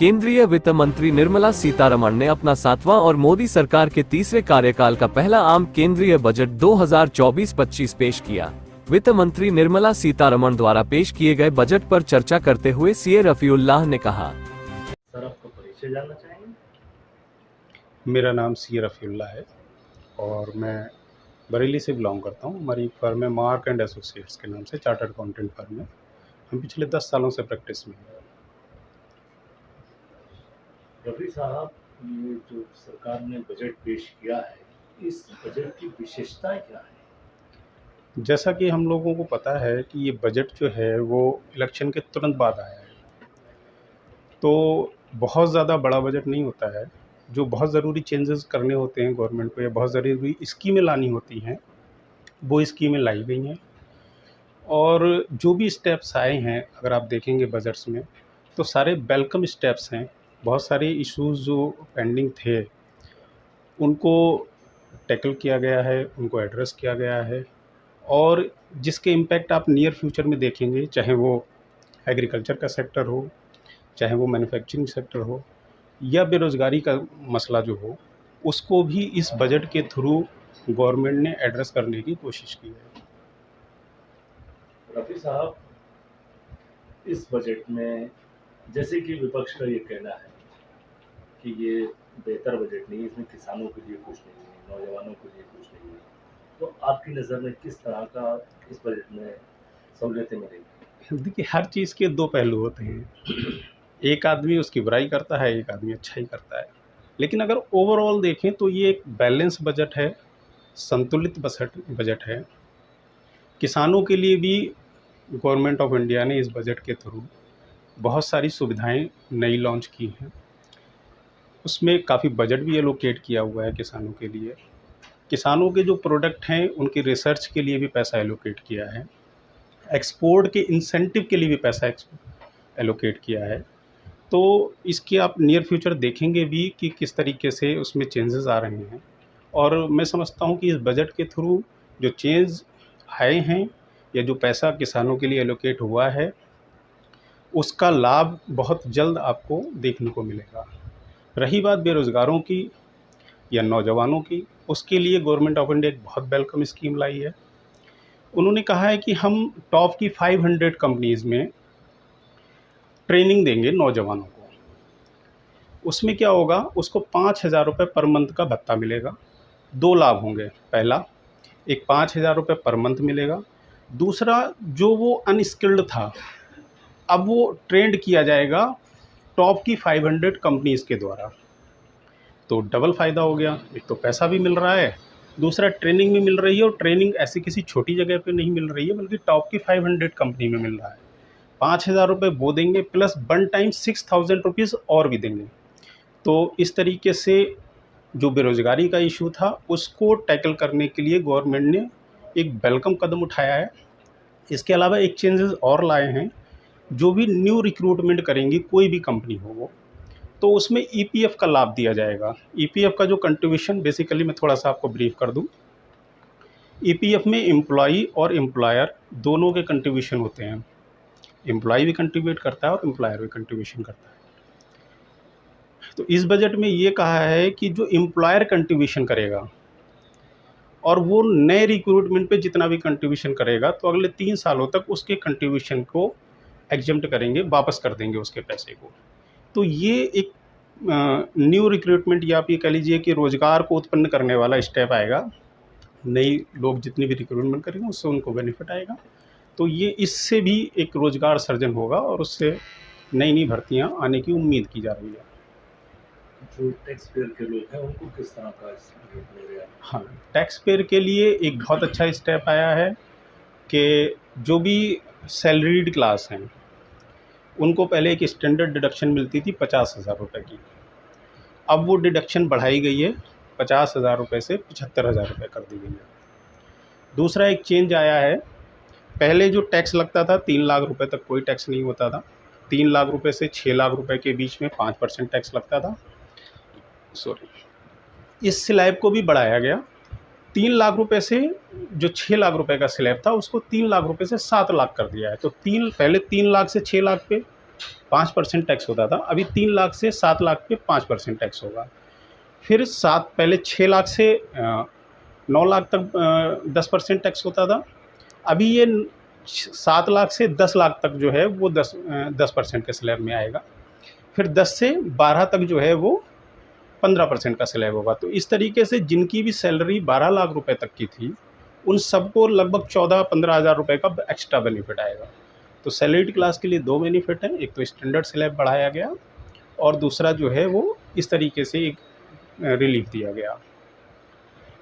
केंद्रीय वित्त मंत्री निर्मला सीतारमण ने अपना 7वां और मोदी सरकार के तीसरे कार्यकाल का पहला आम केंद्रीय बजट 2024-25 पेश किया। वित्त मंत्री निर्मला सीतारमण द्वारा पेश किए गए बजट पर चर्चा करते हुए सीए रफीउल्लाह ने कहा, सर, आपका परिचय जानना चाहेंगे? मेरा नाम सीए रफीउल्लाह है और मैं बरेली से बिलोंग करता हूँ। हमारी फर्म है मार्क एंड एसोसिएट्स के नाम से, चार्टर्ड अकाउंटेंट फर्म है। हम पिछले 10 सालों से प्रैक्टिस में हैं। रफी साहब, ये जो सरकार ने बजट पेश किया है, इस बजट की विशेषताएं क्या है? जैसा कि हम लोगों को पता है कि ये बजट जो है वो इलेक्शन के तुरंत बाद आया है, तो बहुत ज़्यादा बड़ा बजट नहीं होता है। जो बहुत ज़रूरी चेंजेस करने होते हैं गवर्नमेंट को या बहुत ज़रूरी स्कीमें लानी होती हैं, वो स्कीमें लाई गई हैं। और जो भी स्टेप्स आए हैं, अगर आप देखेंगे बजट्स में, तो सारे वेलकम स्टेप्स हैं। बहुत सारे इश्यूज़ जो पेंडिंग थे उनको टैकल किया गया है, उनको एड्रेस किया गया है और जिसके इम्पैक्ट आप नियर फ्यूचर में देखेंगे, चाहे वो एग्रीकल्चर का सेक्टर हो, चाहे वो मैन्युफैक्चरिंग सेक्टर हो या बेरोज़गारी का मसला जो हो, उसको भी इस बजट के थ्रू गवर्नमेंट ने एड्रेस करने की कोशिश की है। रफी साहब, इस बजट में जैसे कि विपक्ष का ये कहना है कि ये बेहतर बजट नहीं है, इसमें किसानों के लिए कुछ नहीं है, नौजवानों के लिए कुछ नहीं है, तो आपकी नज़र में किस तरह का इस बजट में सहूलियतें मिलेंगी? देखिए, हर चीज़ के दो पहलू होते हैं। एक आदमी उसकी बुराई करता है, एक आदमी अच्छाई करता है। लेकिन अगर ओवरऑल देखें तो ये एक बैलेंस बजट है, संतुलित बजट है। किसानों के लिए भी गवर्नमेंट ऑफ इंडिया ने इस बजट के थ्रू बहुत सारी सुविधाएं नई लॉन्च की हैं। उसमें काफ़ी बजट भी एलोकेट किया हुआ है किसानों के लिए। किसानों के जो प्रोडक्ट हैं उनकी रिसर्च के लिए भी पैसा एलोकेट किया है। एक्सपोर्ट के इंसेंटिव के लिए भी पैसा एलोकेट किया है। तो इसके आप नियर फ्यूचर देखेंगे भी कि किस तरीके से उसमें चेंजेस आ रहे हैं। और मैं समझता हूँ कि इस बजट के थ्रू जो चेंज आए हैं या जो पैसा किसानों के लिए एलोकेट हुआ है, उसका लाभ बहुत जल्द आपको देखने को मिलेगा। रही बात बेरोज़गारों की या नौजवानों की, उसके लिए गवर्नमेंट ऑफ इंडिया एक बहुत वेलकम स्कीम लाई है। उन्होंने कहा है कि हम टॉप की 500 कंपनीज़ में ट्रेनिंग देंगे नौजवानों को। उसमें क्या होगा, उसको 5,000 रुपये पर मंथ का भत्ता मिलेगा। 2 लाभ होंगे। पहला, एक 5,000 रुपये पर मंथ मिलेगा। दूसरा, जो वो अनस्किल्ड था, अब वो ट्रेंड किया जाएगा टॉप की 500 कंपनीज़ के द्वारा। तो डबल फ़ायदा हो गया। एक तो पैसा भी मिल रहा है, दूसरा ट्रेनिंग भी मिल रही है और ट्रेनिंग ऐसी किसी छोटी जगह पे नहीं मिल रही है, बल्कि टॉप की 500 कंपनी में मिल रहा है। 5,000 रुपये वो देंगे प्लस वन टाइम 6,000 रुपीज़ और भी देंगे। तो इस तरीके से जो बेरोज़गारी का इशू था उसको टैकल करने के लिए गवर्नमेंट ने एक वेलकम कदम उठाया है। इसके अलावा एक चेंजेस और लाए हैं, जो भी न्यू रिक्रूटमेंट करेंगी कोई भी कंपनी हो वो, तो उसमें ईपीएफ का लाभ दिया जाएगा। ईपीएफ का जो कंट्रीब्यूशन, बेसिकली मैं थोड़ा सा आपको ब्रीफ कर दूं। ईपीएफ में एम्प्लॉई और एम्प्लॉयर दोनों के कंट्रीब्यूशन होते हैं। एम्प्लॉय भी कंट्रीब्यूट करता है और एम्प्लॉयर भी कंट्रीब्यूशन करता है। तो इस बजट में ये कहा है कि जो एम्प्लॉयर कंट्रीब्यूशन करेगा और वो नए रिक्रूटमेंट पे जितना भी कंट्रीब्यूशन करेगा, तो अगले 3 सालों तक उसके कंट्रीब्यूशन को एग्जम्प्ट करेंगे, वापस कर देंगे उसके पैसे को। तो ये एक न्यू रिक्रूटमेंट या आप ये कह लीजिए कि रोज़गार को उत्पन्न करने वाला स्टेप आएगा। नई लोग जितनी भी रिक्रूटमेंट करेंगे उससे उनको बेनिफिट आएगा। तो ये इससे भी एक रोज़गार सृजन होगा और उससे नई नई भर्तियां आने की उम्मीद की जा रही है। जो टैक्स पेयर के लोग हैं उनको किस तरह का मिलेगा? हाँ, टैक्स पेयर के लिए एक बहुत अच्छा स्टेप आया है कि जो भी सैलरीड क्लास हैं उनको पहले एक स्टैंडर्ड डिडक्शन मिलती थी 50,000 रुपये की। अब वो डिडक्शन बढ़ाई गई है, 50,000 रुपये से 75,000 रुपये कर दी गई है। दूसरा एक चेंज आया है, पहले जो टैक्स लगता था 3 लाख रुपए तक कोई टैक्स नहीं होता था। 3 लाख रुपए से 6 लाख रुपए के बीच में 5% टैक्स लगता था। इस स्लैब को भी बढ़ाया गया। 3 लाख रुपए से जो 6 लाख रुपए का स्लैब था उसको 3 लाख रुपए से 7 लाख कर दिया है। तो पहले 3 लाख से 6 लाख पे 5% टैक्स होता था, अभी 3 लाख से 7 लाख पे 5% टैक्स होगा। फिर पहले 6 लाख से 9 लाख तक 10% टैक्स होता था, अभी ये 7 लाख से 10 लाख तक जो है वो 10% के स्लैब में आएगा। फिर 10 से 12 तक जो है वो 15% का स्लैब होगा। तो इस तरीके से जिनकी भी सैलरी 12 लाख रुपए तक की थी, उन सबको लगभग 14-15 हज़ार रुपये का एक्स्ट्रा बेनिफिट आएगा। तो सैलरीड क्लास के लिए 2 बेनिफिट हैं, एक तो स्टैंडर्ड स्लैब बढ़ाया गया और दूसरा जो है वो इस तरीके से एक रिलीफ दिया गया।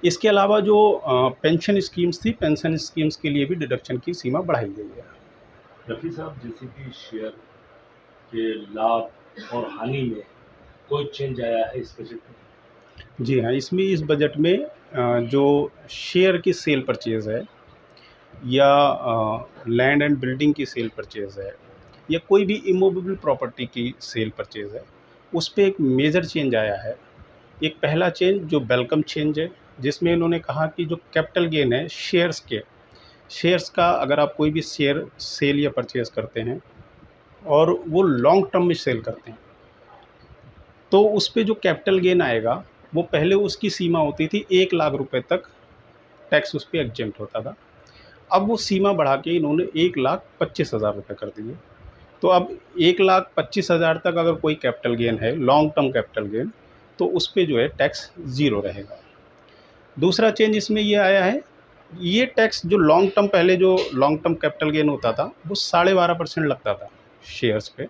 इसके अलावा जो पेंशन स्कीम्स थी, पेंशन स्कीम्स के लिए भी डिडक्शन की सीमा बढ़ाई गई है। रफ़ी साहब, जैसे कि शेयर के लाभ और हानि में कोई चेंज आया है इस बजट में? जी हाँ, इसमें इस बजट में जो शेयर की सेल परचेज़ है या लैंड एंड बिल्डिंग की सेल परचेज़ है या कोई भी इमूवेबल प्रॉपर्टी की सेल परचेज़ है, उस पे एक मेजर चेंज आया है। एक पहला चेंज जो वेलकम चेंज है, जिसमें इन्होंने कहा कि जो कैपिटल गेन है शेयर्स का, अगर आप कोई भी शेयर सेल या परचेज़ करते हैं और वो लॉन्ग टर्म में सेल करते हैं, तो उस पे जो कैपिटल गेन आएगा वो पहले उसकी सीमा होती थी 1 लाख रुपए तक टैक्स उस पे एग्जेम्प्ट होता था। अब वो सीमा बढ़ा के इन्होंने 1,25,000 रुपये कर दिए। तो अब 1,25,000 तक अगर कोई कैपिटल गेन है, लॉन्ग टर्म कैपिटल गेन, तो उस पे जो है टैक्स ज़ीरो रहेगा। दूसरा चेंज इसमें ये आया है, ये टैक्स जो लॉन्ग टर्म, पहले जो लॉन्ग टर्म कैपिटल गेन होता था वो 12.5% लगता था शेयर्स पे,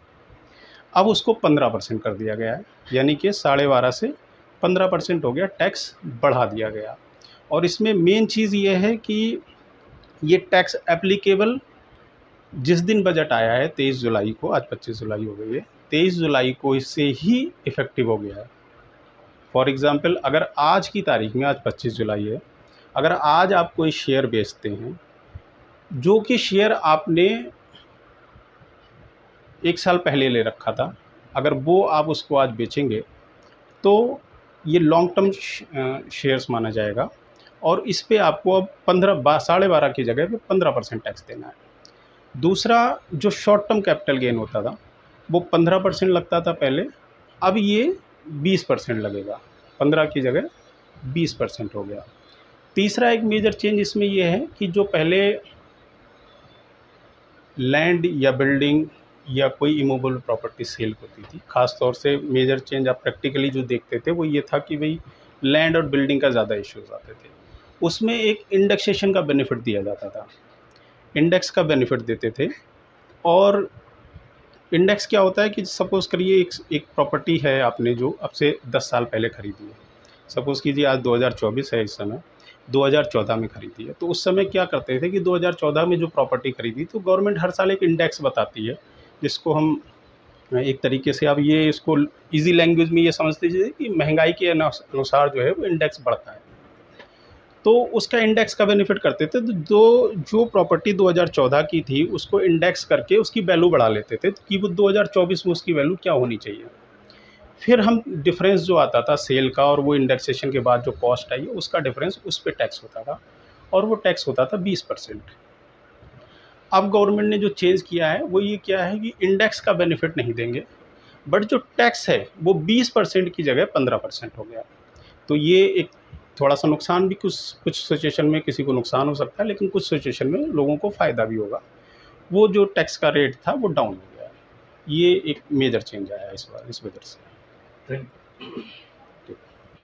अब उसको 15% कर दिया गया है, यानी कि 12.5 से 15% हो गया, टैक्स बढ़ा दिया गया। और इसमें मेन चीज़ ये है कि ये टैक्स एप्लीकेबल जिस दिन बजट आया है 23 जुलाई को, आज 25 जुलाई हो गई है, 23 जुलाई को इससे ही इफ़ेक्टिव हो गया है। फॉर एग्ज़ाम्पल, अगर आज की तारीख में, आज 25 जुलाई है, अगर आज आप कोई शेयर बेचते हैं, जो कि शेयर आपने 1 साल पहले ले रखा था, अगर वो आप उसको आज बेचेंगे तो ये लॉन्ग टर्म शेयर्स माना जाएगा और इस पे आपको अब 12.5 की जगह पे 15% टैक्स देना है। दूसरा, जो शॉर्ट टर्म कैपिटल गेन होता था वो 15% लगता था पहले, अब ये 20% लगेगा, 15 की जगह 20% हो गया। तीसरा एक मेजर चेंज इसमें ये है कि जो पहले लैंड या बिल्डिंग या कोई इमूवेबल प्रॉपर्टी सेल होती थी, ख़ास तौर से मेजर चेंज आप प्रैक्टिकली जो देखते थे वो ये था कि भाई लैंड और बिल्डिंग का ज़्यादा इश्यूज़ आते थे, उसमें एक इंडेक्सेशन का बेनिफिट दिया जाता था, इंडेक्स का बेनिफिट देते थे। और इंडेक्स क्या होता है कि सपोज़ करिए एक प्रॉपर्टी है आपने जो अब से 10 साल पहले ख़रीदी है, सपोज़ कीजिए आज 2024 है, इस समय 2014 में ख़रीदी है, तो उस समय क्या करते थे कि 2014 में जो प्रॉपर्टी ख़रीदी तो गवर्नमेंट हर साल एक इंडेक्स बताती है, जिसको हम एक तरीके से, अब ये इसको इजी लैंग्वेज में ये समझ लीजिए कि महंगाई के अनुसार जो है वो इंडेक्स बढ़ता है, तो उसका इंडेक्स का बेनिफिट करते थे। तो जो प्रॉपर्टी 2014 की थी उसको इंडेक्स करके उसकी वैल्यू बढ़ा लेते थे कि वो 2024 में उसकी वैल्यू क्या होनी चाहिए। फिर हम डिफरेंस जो आता था सेल का और वो इंडेक्सेशन के बाद जो कॉस्ट आई है उसका डिफरेंस, उस पे टैक्स होता था और वो टैक्स होता था 20%। अब गवर्नमेंट ने जो चेंज किया है वो ये किया है कि इंडेक्स का बेनिफिट नहीं देंगे, बट जो टैक्स है वो 20% की जगह 15% हो गया। तो ये एक थोड़ा सा नुकसान भी, कुछ सिचुएशन में किसी को नुकसान हो सकता है, लेकिन कुछ सिचुएशन में लोगों को फ़ायदा भी होगा। वो जो टैक्स का रेट था वो डाउन हो गया है। ये एक मेजर चेंज आया है इस बार इस वजह से। थैंक